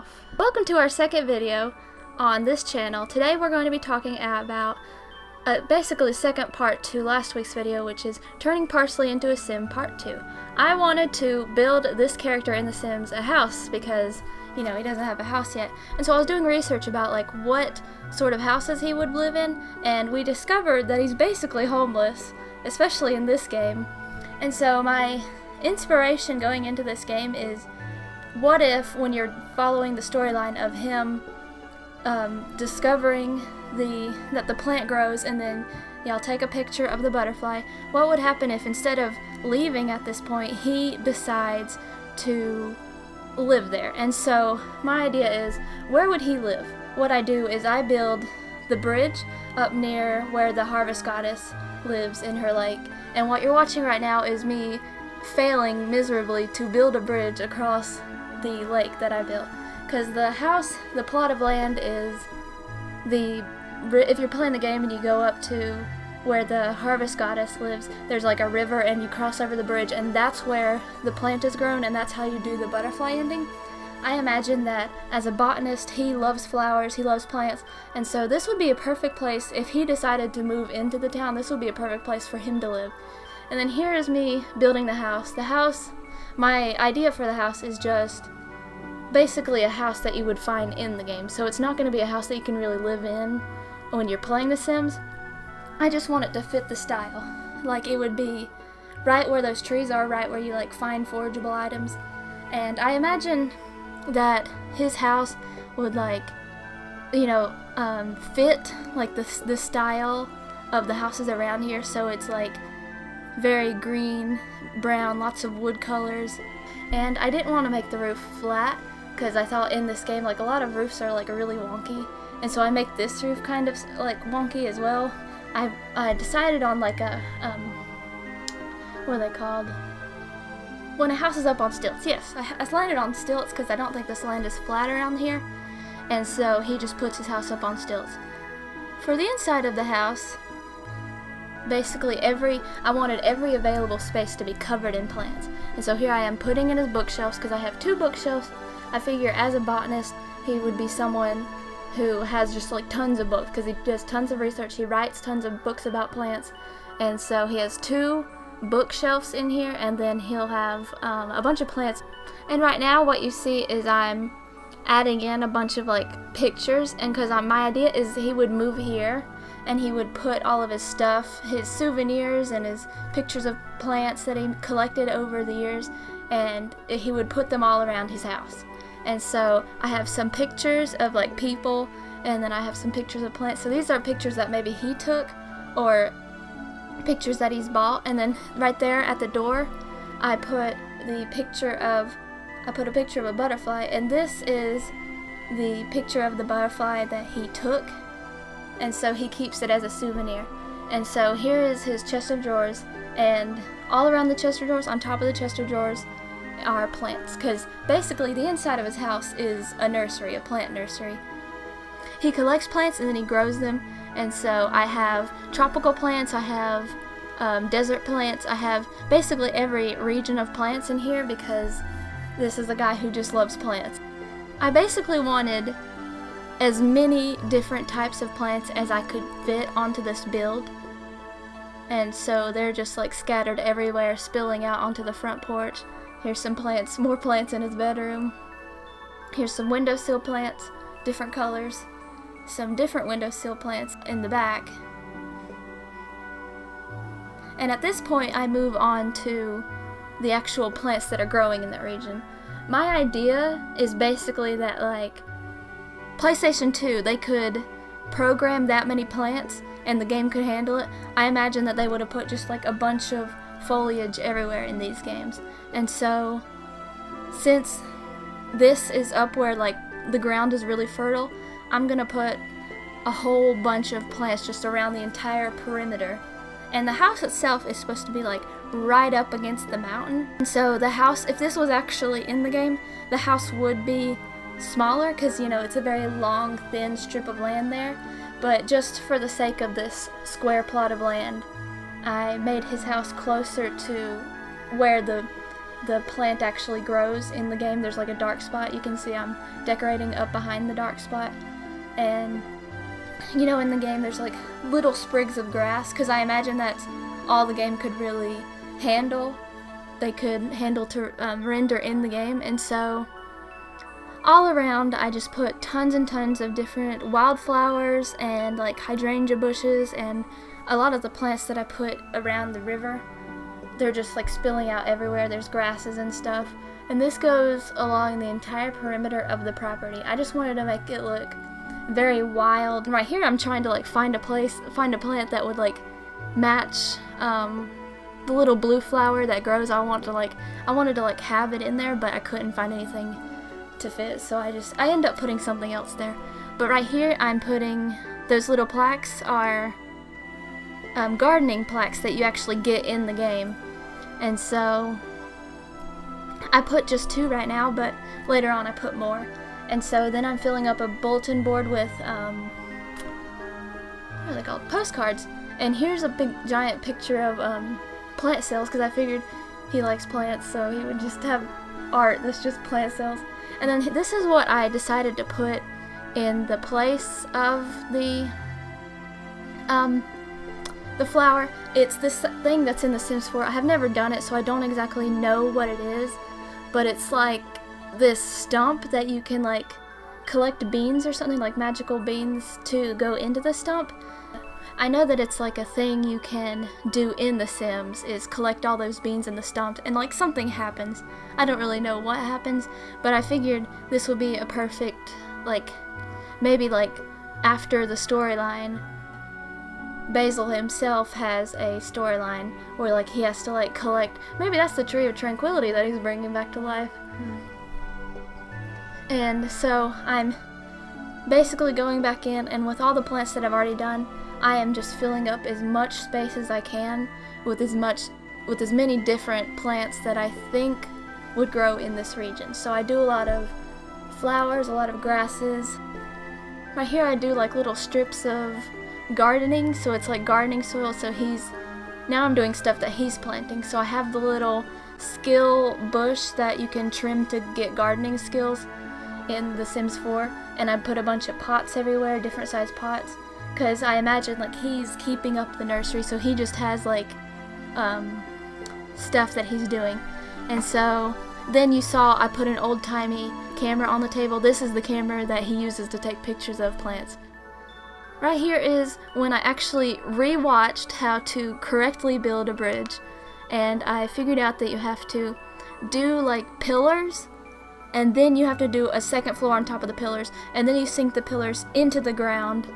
off. Welcome to our second video on this channel. Today we're going to be talking about basically the second part to last week's video, which is turning Parsley into a sim part 2. I wanted to build this character in The Sims a house because, you know, he doesn't have a house yet. And so I was doing research about like what sort of houses he would live in, and we discovered that he's basically homeless, especially in this game. And so my inspiration going into this game is, what if when you're following the storyline of him discovering that the plant grows, and then y'all take a picture of the butterfly, what would happen if instead of leaving at this point, he decides to live there? And so my idea is, where would he live? What I do is I build the bridge up near where the harvest goddess lives in her lake, and what you're watching right now is me failing miserably to build a bridge across the lake that I built. Because the house, the plot of land is if you're playing the game and you go up to where the harvest goddess lives, there's like a river and you cross over the bridge, and that's where the plant is grown, and that's how you do the butterfly ending. I imagine that as a botanist, he loves flowers, he loves plants, and so this would be a perfect place. If he decided to move into the town, this would be a perfect place for him to live. And then here is me building the house. The house, my idea for the house is just basically a house that you would find in the game. So it's not going to be a house that you can really live in when you're playing The Sims. I just want it to fit the style. Like, it would be right where those trees are, right where you like find forageable items. And I imagine that his house would, like, you know, fit like the style of the houses around here. So it's like very green, brown, lots of wood colors. And I didn't want to make the roof flat because I thought in this game, like, a lot of roofs are like really wonky, and so I make this roof kind of like wonky as well. I decided on like a what are they called when a house is up on stilts? Yes, I landed on stilts because I don't think this land is flat around here, and so he just puts his house up on stilts. For the inside of the house, basically I wanted every available space to be covered in plants. And so here I am putting in his bookshelves, because I have 2 bookshelves. I figure as a botanist, he would be someone who has just like tons of books, because he does tons of research, he writes tons of books about plants. And so he has 2 bookshelves in here, and then he'll have a bunch of plants. And right now what you see is I'm adding in a bunch of like pictures, and because my idea is he would move here and he would put all of his stuff, his souvenirs and his pictures of plants that he collected over the years, and he would put them all around his house. And so I have some pictures of like people, and then I have some pictures of plants. So these are pictures that maybe he took, or pictures that he's bought. And then right there at the door, I put a picture of a butterfly, and this is the picture of the butterfly that he took, and so he keeps it as a souvenir. And so here is his chest of drawers, and all around the chest of drawers, on top of the chest of drawers, are plants, because basically the inside of his house is a nursery, a plant nursery. He collects plants and then he grows them, and so I have tropical plants, I have desert plants, I have basically every region of plants in here, because this is a guy who just loves plants. I basically wanted as many different types of plants as I could fit onto this build, and so they're just like scattered everywhere, spilling out onto the front porch. Here's some plants, more plants in his bedroom. Here's some windowsill plants, different colors. Some different windowsill plants in the back. And at this point I move on to the actual plants that are growing in that region. My idea is basically that, like, PlayStation 2, they could program that many plants and the game could handle it. I imagine that they would have put just like a bunch of foliage everywhere in these games. And so since this is up where like the ground is really fertile, I'm gonna put a whole bunch of plants just around the entire perimeter. And the house itself is supposed to be like right up against the mountain. And so the house, if this was actually in the game, the house would be smaller, because, you know, it's a very long, thin strip of land there. But just for the sake of this square plot of land, I made his house closer to where the the plant actually grows in the game. There's like a dark spot. You can see I'm decorating up behind the dark spot. And you know, in the game there's like little sprigs of grass, because I imagine that's all the game could really handle. They could handle to render in the game. And so all around I just put tons and tons of different wildflowers and like hydrangea bushes, and a lot of the plants that I put around the river, they're just like spilling out everywhere. There's grasses and stuff, and this goes along the entire perimeter of the property. I just wanted to make it look very wild. Right here I'm trying to like find a plant that would like match the little blue flower that grows. I wanted to like have it in there, but I couldn't find anything to fit, so I end up putting something else there. But right here I'm putting, those little plaques are gardening plaques that you actually get in the game. And so I put just 2 right now, but later on I put more. And so then I'm filling up a bulletin board with what are they called? Postcards. And here's a big giant picture of plant cells, because I figured he likes plants, so he would just have art that's just plant cells. And then this is what I decided to put in the place of the flower. It's this thing that's in The Sims 4. I have never done it, so I don't exactly know what it is, but it's like this stump that you can like collect beans or something, like magical beans to go into the stump. I know that it's like a thing you can do in The Sims, is collect all those beans in the stump, and like something happens. I don't really know what happens, but I figured this would be a perfect, like, maybe like after the storyline, Basil himself has a storyline where like he has to like collect, maybe that's the Tree of Tranquility that he's bringing back to life. And so I'm basically going back in, and with all the plants that I've already done, I am just filling up as much space as I can with as many different plants that I think would grow in this region. So I do a lot of flowers, a lot of grasses. Right here I do like little strips of gardening, so it's like gardening soil. So now I'm doing stuff that he's planting. So I have the little skill bush that you can trim to get gardening skills in The Sims 4, and I put a bunch of pots everywhere, different size pots, because I imagine like he's keeping up the nursery, so he just has like stuff that he's doing. And so then you saw I put an old-timey camera on the table. This is the camera that he uses to take pictures of plants. Right here is when I actually re-watched how to correctly build a bridge, and I figured out that you have to do like pillars, and then you have to do a second floor on top of the pillars, and then you sink the pillars into the ground,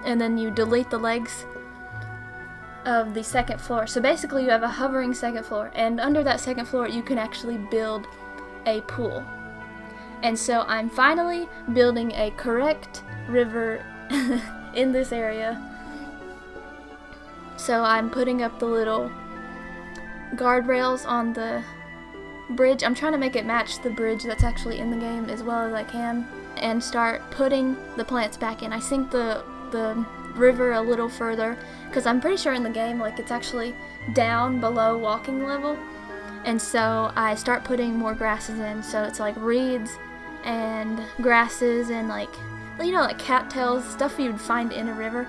and then you delete the legs of the second floor. So basically you have a hovering second floor, and under that second floor you can actually build a pool. And so I'm finally building a correct river in this area. So I'm putting up the little guardrails on the bridge. I'm trying to make it match the bridge that's actually in the game as well as I can, and start putting the plants back in. I sink the river a little further, because I'm pretty sure in the game like it's actually down below walking level, and so I start putting more grasses in. So it's like reeds and grasses and like, you know, like cattails, stuff you'd find in a river.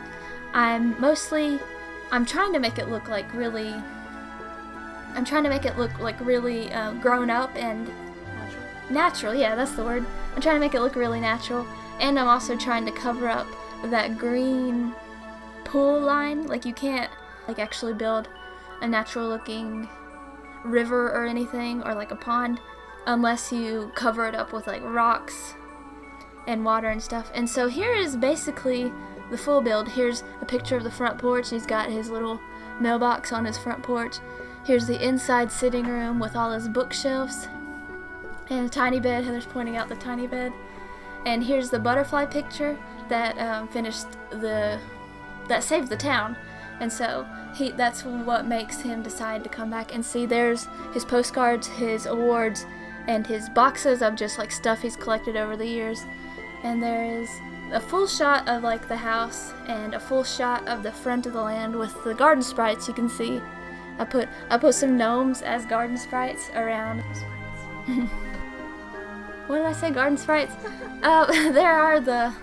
I'm trying to make it look like really grown up and natural. Yeah, that's the word. I'm trying to make it look really natural, and I'm also trying to cover up that green pool line. Like you can't like actually build a natural looking river or anything, or like a pond, unless you cover it up with like rocks and water and stuff. And so here is basically the full build. Here's a picture of the front porch. He's got his little mailbox on his front porch. Here's the inside sitting room with all his bookshelves and a tiny bed. Heather's pointing out the tiny bed. And here's the butterfly picture that that saved the town. And so that's what makes him decide to come back. And see, there's his postcards, his awards, and his boxes of just like stuff he's collected over the years. And there is a full shot of like the house and a full shot of the front of the land with the garden sprites you can see I put some gnomes as garden sprites around. What did I say? Garden sprites? There are the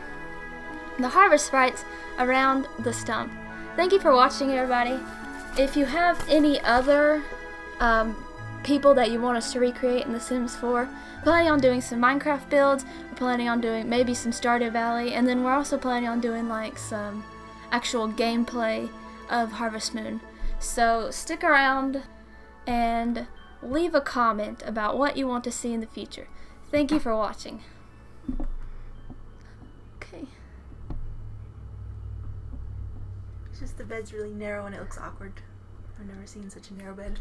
harvest sprites around the stump. Thank you for watching, everybody. If you have any other people that you want us to recreate in The Sims 4, planning on doing some Minecraft builds, we're planning on doing maybe some Stardew Valley, and then we're also planning on doing like some actual gameplay of Harvest Moon. So stick around and leave a comment about what you want to see in the future. Thank you for watching. Okay. It's just the bed's really narrow and it looks awkward. I've never seen such a narrow bed.